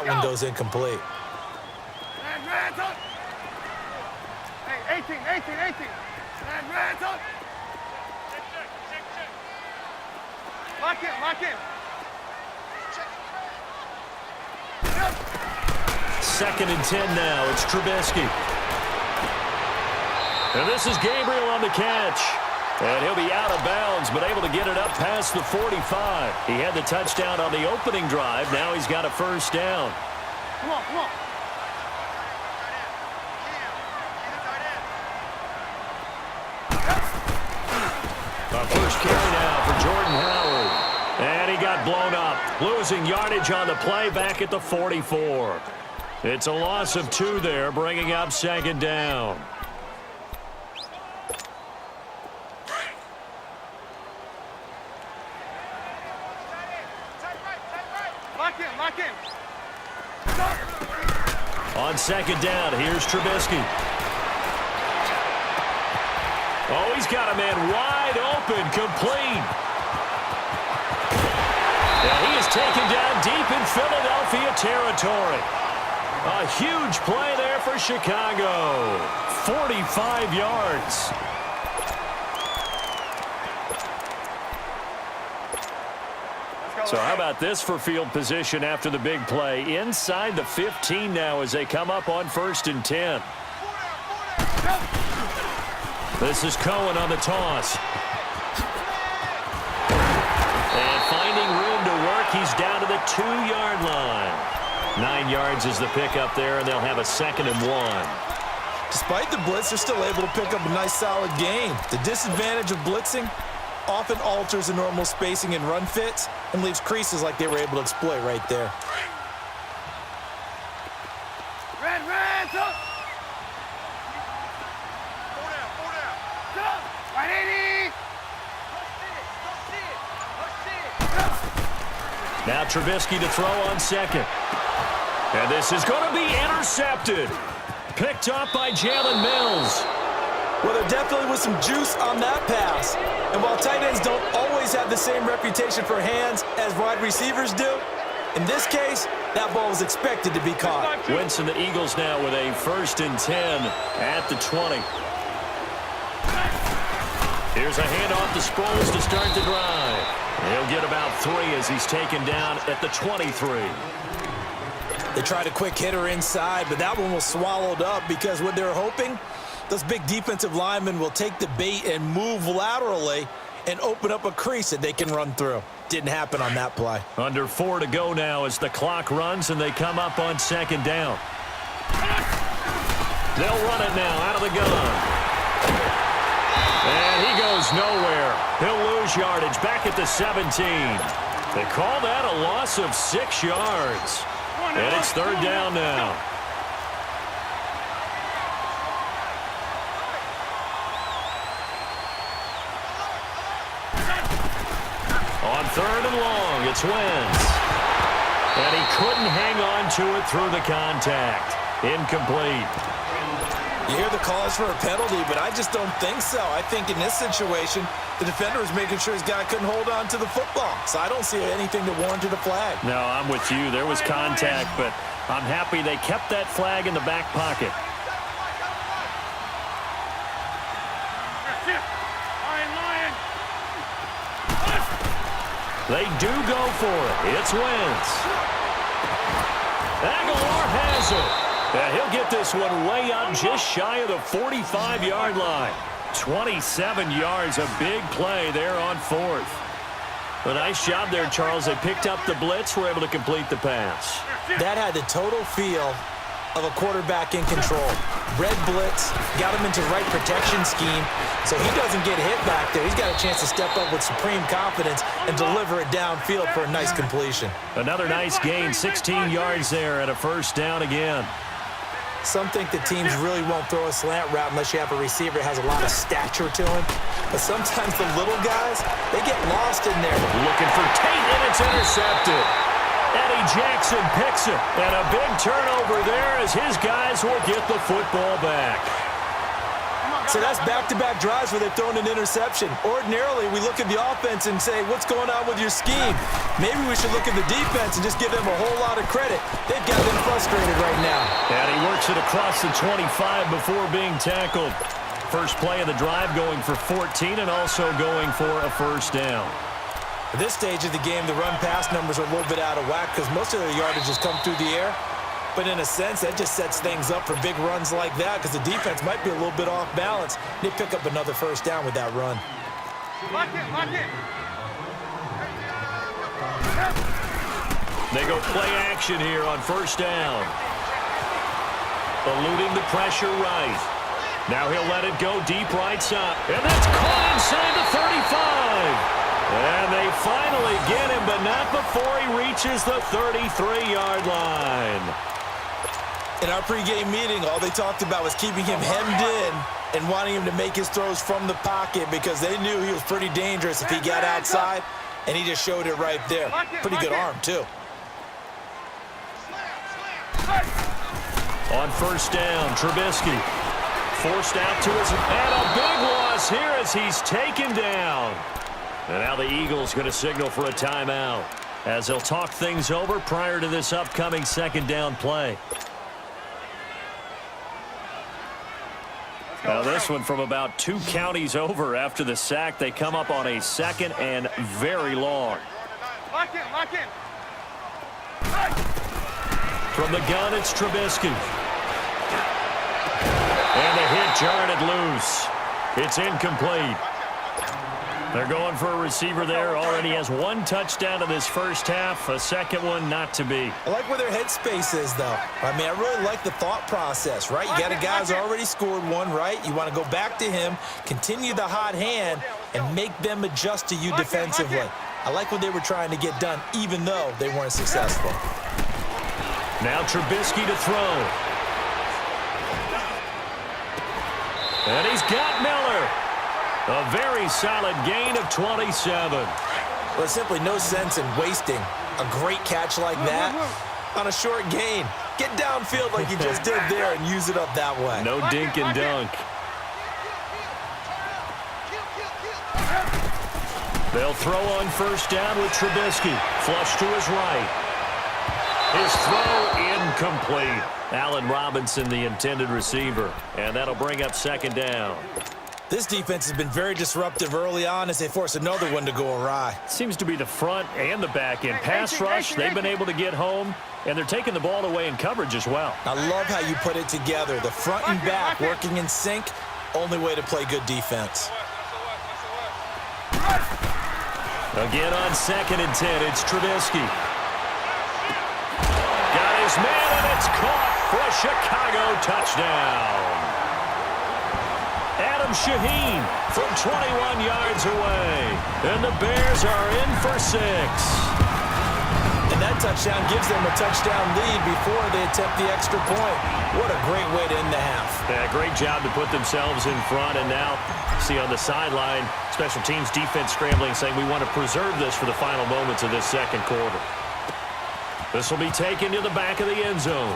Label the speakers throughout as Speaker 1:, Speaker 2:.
Speaker 1: that one goes incomplete.
Speaker 2: Hey, 18. Lock in.
Speaker 3: Second and 10 now. It's Trubisky. And this is Gabriel on the catch. And he'll be out of bounds, but able to get it up past the 45. He had the touchdown on the opening drive. Now he's got a first down.
Speaker 2: Come on.
Speaker 3: A first carry now for Jordan Howard. And he got blown up. Losing yardage on the play back at the 44. It's a loss of 2 there, bringing up second down.
Speaker 2: Lock in.
Speaker 3: On second down, here's Trubisky. Oh, he's got a man wide open, complete. And he is taken down deep in Philadelphia territory. A huge play there for Chicago. 45 yards. So how about this for field position after the big play? Inside the 15 now as they come up on 1st and 10. This is Cohen on the toss. And finding room to work, he's down to the 2-yard line. 9 yards is the pickup there, and they'll have a 2nd and 1.
Speaker 1: Despite the blitz, they're still able to pick up a nice solid gain. The disadvantage of blitzing often alters the normal spacing and run fits and leaves creases like they were able to exploit right there.
Speaker 2: Red, up! Four down! Right, 80!
Speaker 3: Now Trubisky to throw on second. And this is going to be intercepted. Picked up by Jalen Mills.
Speaker 1: Well, there definitely was some juice on that pass. And while tight ends don't always have the same reputation for hands as wide receivers do, in this case, that ball was expected to be caught.
Speaker 3: Wentz and the Eagles now with a 1st and 10 at the 20. Here's a handoff to Sproles to start the drive. He'll get about 3 as he's taken down at the 23.
Speaker 1: They tried a quick hitter inside, but that one was swallowed up because what they're hoping, those big defensive linemen will take the bait and move laterally and open up a crease that they can run through. Didn't happen on that play.
Speaker 3: Under 4 to go now as the clock runs and they come up on 2nd down. They'll run it now out of the gun. And he goes nowhere. He'll lose yardage back at the 17. They call that a loss of 6 yards. And it's 3rd down now. On 3rd and long, it's Wentz. And he couldn't hang on to it through the contact. Incomplete.
Speaker 1: You hear the calls for a penalty, but I just don't think so. I think in this situation, the defender was making sure his guy couldn't hold on to the football. So I don't see anything that warranted a flag.
Speaker 3: No, I'm with you. There was contact, but I'm happy they kept that flag in the back pocket. They do go for it. It's Wentz. Aguilar has it. And he'll get this one way up just shy of the 45-yard line. 27 yards, a big play there on 4th. A nice job there, Charles. They picked up the blitz, were able to complete the pass.
Speaker 1: That had the total feel of a quarterback in control. Red blitz, got him into right protection scheme, so he doesn't get hit back there. He's got a chance to step up with supreme confidence and deliver it downfield for a nice completion.
Speaker 3: Another nice gain, 16 yards there and a 1st down again.
Speaker 1: Some think that teams really won't throw a slant route unless you have a receiver that has a lot of stature to him. But sometimes the little guys, they get lost in there.
Speaker 3: Looking for Tate, and it's intercepted. Eddie Jackson picks it. And a big turnover there as his guys will get the football back.
Speaker 1: So that's back-to-back drives where they've thrown an interception. Ordinarily, we look at the offense and say, what's going on with your scheme? Maybe we should look at the defense and just give them a whole lot of credit. They've got them frustrated right now.
Speaker 3: And he works it across the 25 before being tackled. First play of the drive going for 14 and also going for a first down.
Speaker 1: At this stage of the game, the run-pass numbers are a little bit out of whack because most of their yardage has come through the air. But in a sense, that just sets things up for big runs like that because the defense might be a little bit off balance. They pick up another first down with that run.
Speaker 2: Lock it, lock it.
Speaker 3: They go play action here on first down. Eluding the pressure right. Now he'll let it go deep right side. And that's caught inside the 35. And they finally get him, but not before he reaches the 33-yard line.
Speaker 1: In our pregame meeting, all they talked about was keeping him hemmed in and wanting him to make his throws from the pocket because they knew he was pretty dangerous if he got outside, and he just showed it right there. Pretty good arm, too.
Speaker 3: On first down, Trubisky forced out to his, and a big loss here as he's taken down. And now the Eagles going to signal for a timeout as they'll talk things over prior to this upcoming second down play. Now this one from about 2 counties over after the sack. They come up on a second and very long.
Speaker 2: Lock in, lock in.
Speaker 3: From the gun, it's Trubisky. And the hit jarred it loose. It's incomplete. They're going for a receiver there. Already has 1 touchdown in this first half. A second one not to be.
Speaker 1: I like where their headspace is, though. I mean, I really like the thought process, right? You got a guy who's already scored 1, right? You want to go back to him, continue the hot hand, and make them adjust to you defensively. I like what they were trying to get done, even though they weren't successful.
Speaker 3: Now Trubisky to throw. And he's got Miller. A very solid gain of 27.
Speaker 1: Well, there's simply no sense in wasting a great catch like that on a short gain. Get downfield like you just did there and use it up that way.
Speaker 3: No dink and dunk. They'll throw on first down with Trubisky. Flush to his right. His throw incomplete. Allen Robinson, the intended receiver. And that'll bring up second down.
Speaker 1: This defense has been very disruptive early on as they force another one to go awry.
Speaker 3: Seems to be the front and the back end. Pass rush, they've been able to get home, and they're taking the ball away in coverage as well.
Speaker 1: I love how you put it together. The front and back working in sync, only way to play good defense.
Speaker 3: Again on second and 10, it's Trubisky. Got his man, and it's caught for a Chicago touchdown. Adam Shaheen from 21 yards away. And the Bears are in for 6.
Speaker 1: And that touchdown gives them a touchdown lead before they attempt the extra point. What a great way to end the half.
Speaker 3: Yeah, great job to put themselves in front. And now, see on the sideline, special teams defense scrambling, saying we want to preserve this for the final moments of this second quarter. This will be taken to the back of the end zone.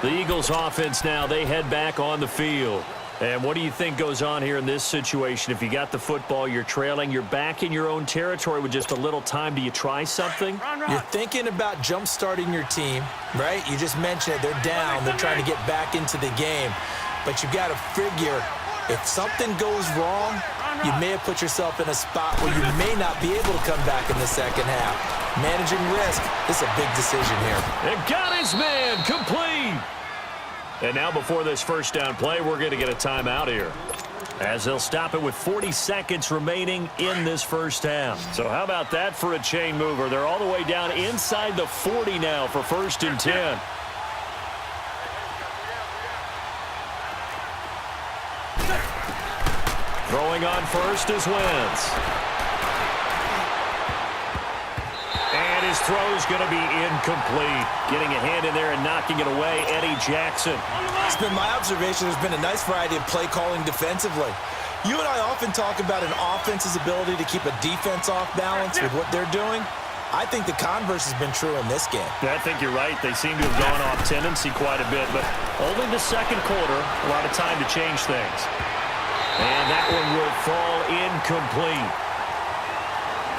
Speaker 3: The Eagles offense now, they head back on the field. And what do you think goes on here in this situation? If you got the football, you're trailing, you're back in your own territory with just a little time. Do you try something?
Speaker 1: You're thinking about jump-starting your team, right? You just mentioned it. They're down. They're trying to get back into the game. But you've got to figure, if something goes wrong, you may have put yourself in a spot where you may not be able to come back in the second half. Managing risk, this is a big decision here.
Speaker 3: And got his man complete. And now before this first down play, we're going to get a timeout here, as they'll stop it with 40 seconds remaining in this first half. So how about that for a chain mover? They're all the way down inside the 40 now for first and 10. Throwing on first is Wentz. And his throw's going to be incomplete. Getting a hand in there and knocking it away, Eddie Jackson.
Speaker 1: It's been my observation there's been a nice variety of play calling defensively. You and I often talk about an offense's ability to keep a defense off balance with what they're doing. I think the converse has been true in this game.
Speaker 3: I think you're right. They seem to have gone off tendency quite a bit, but only the second quarter, a lot of time to change things. And that one will fall incomplete.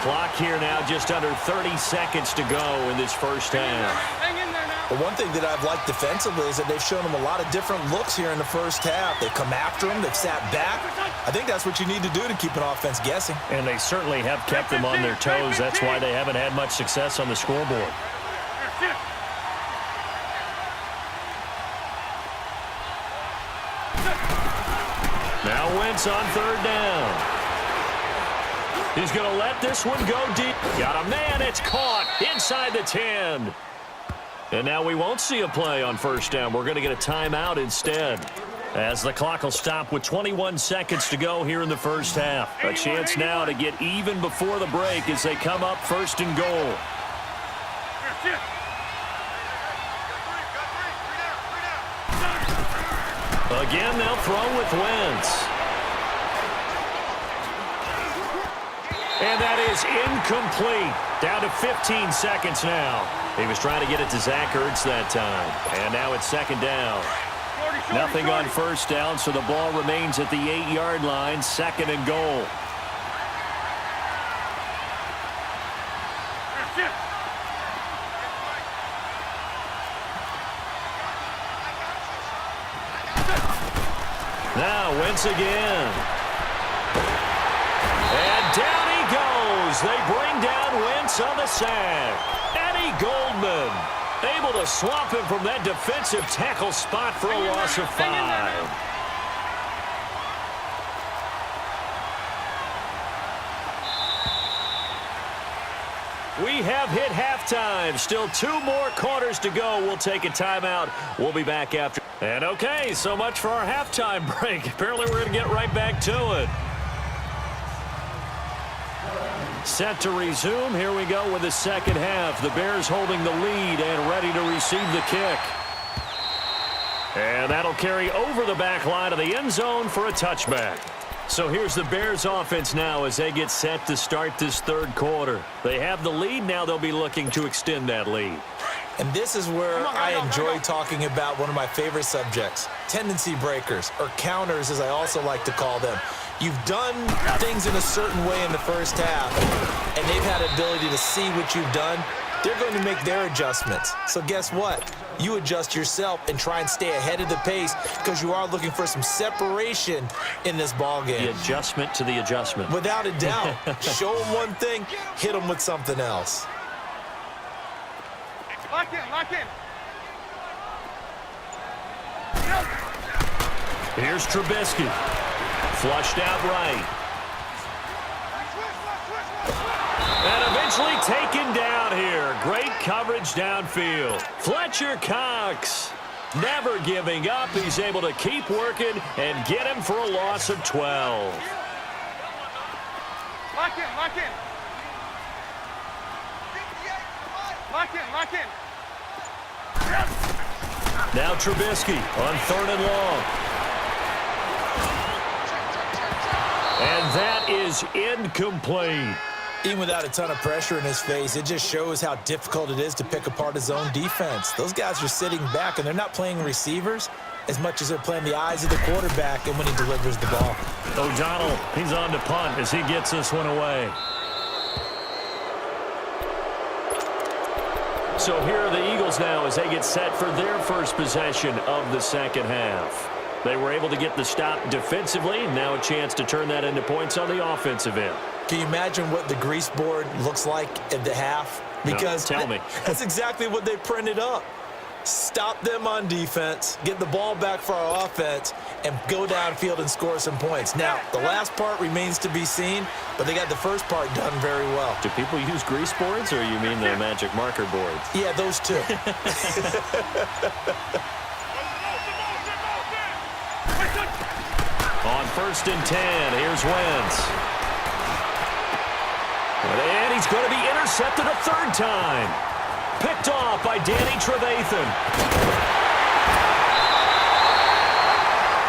Speaker 3: Clock here now just under 30 seconds to go in this first half.
Speaker 2: Hang in there now.
Speaker 1: But one thing that I've liked defensively is that they've shown them a lot of different looks here in the first half. They come after them. They've sat back. I think that's what you need to do to keep an offense guessing.
Speaker 3: And they certainly have kept them on their toes. That's why they haven't had much success on the scoreboard. Now Wentz on third down. He's going to let this one go deep. Got a man. It's caught inside the 10. And now we won't see a play on first down. We're going to get a timeout instead, as the clock will stop with 21 seconds to go here in the first half. A chance now to get even before the break as they come up first and goal. Again, they'll throw with Wentz. And that is incomplete. Down to 15 seconds now. He was trying to get it to Zach Ertz that time. And now it's second down. Nothing on first down, so the ball remains at the 8-yard line, second and goal. Now Wentz again. And down he goes. They bring down Wentz on the sack. Eddie Goldman able to swamp him from that defensive tackle spot for a loss of 5. We have hit halftime. Still 2 more quarters to go. We'll take a timeout. We'll be back after. And okay, so much for our halftime break. Apparently we're going to get right back to it. Set to resume. Here we go with the second half. The Bears holding the lead and ready to receive the kick. And that'll carry over the back line of the end zone for a touchback. So here's the Bears offense now as they get set to start this third quarter. They have the lead. Now they'll be looking to extend that lead.
Speaker 1: And this is where I enjoy talking about one of my favorite subjects, tendency breakers, or counters as I also like to call them. You've done things in a certain way in the first half, and they've had ability to see what you've done. They're going to make their adjustments. So guess what? You adjust yourself and try and stay ahead of the pace because you are looking for some separation in this ball game.
Speaker 3: The adjustment to the adjustment.
Speaker 1: Without a doubt. Show them one thing, hit them with something else.
Speaker 2: Lock in, lock in.
Speaker 3: Here's Trubisky. Flushed out right. And eventually taken down here. Great coverage downfield. Fletcher Cox never giving up. He's able to keep working and get him for a loss of 12.
Speaker 2: Lock in, lock in. Lock in, lock in.
Speaker 3: Now Trubisky on third and long. And that is incomplete.
Speaker 1: Even without a ton of pressure in his face, it just shows how difficult it is to pick apart his own defense. Those guys are sitting back, and they're not playing receivers as much as they're playing the eyes of the quarterback and when he delivers the ball.
Speaker 3: O'Donnell, he's on to punt as he gets this one away. So here are the Eagles now as they get set for their first possession of the second half. They were able to get the stop defensively. Now a chance to turn that into points on the offensive end.
Speaker 1: Can you imagine what the grease board looks like at the half? Because
Speaker 3: no, tell me.
Speaker 1: That's exactly what they printed up. Stop them on defense, get the ball back for our offense, and go downfield and score some points. Now, the last part remains to be seen, but they got the first part done very well.
Speaker 3: Do people use grease boards, or you mean the magic marker boards?
Speaker 1: Yeah, those two.
Speaker 3: On first and 10, here's Wentz. And he's going to be intercepted a third time. Picked off by Danny Trevathan.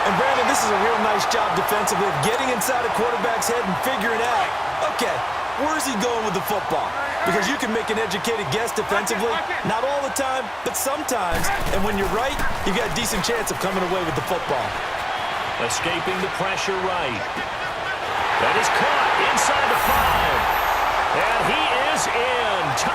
Speaker 1: And Brandon, this is a real nice job defensively of getting inside a quarterback's head and figuring out, okay, where's he going with the football? because you can make an educated guess defensively. Not all the time, but sometimes. And when you're right, you got a decent chance of coming away with the football.
Speaker 3: Escaping the pressure right. That is caught inside the 5. And he is in.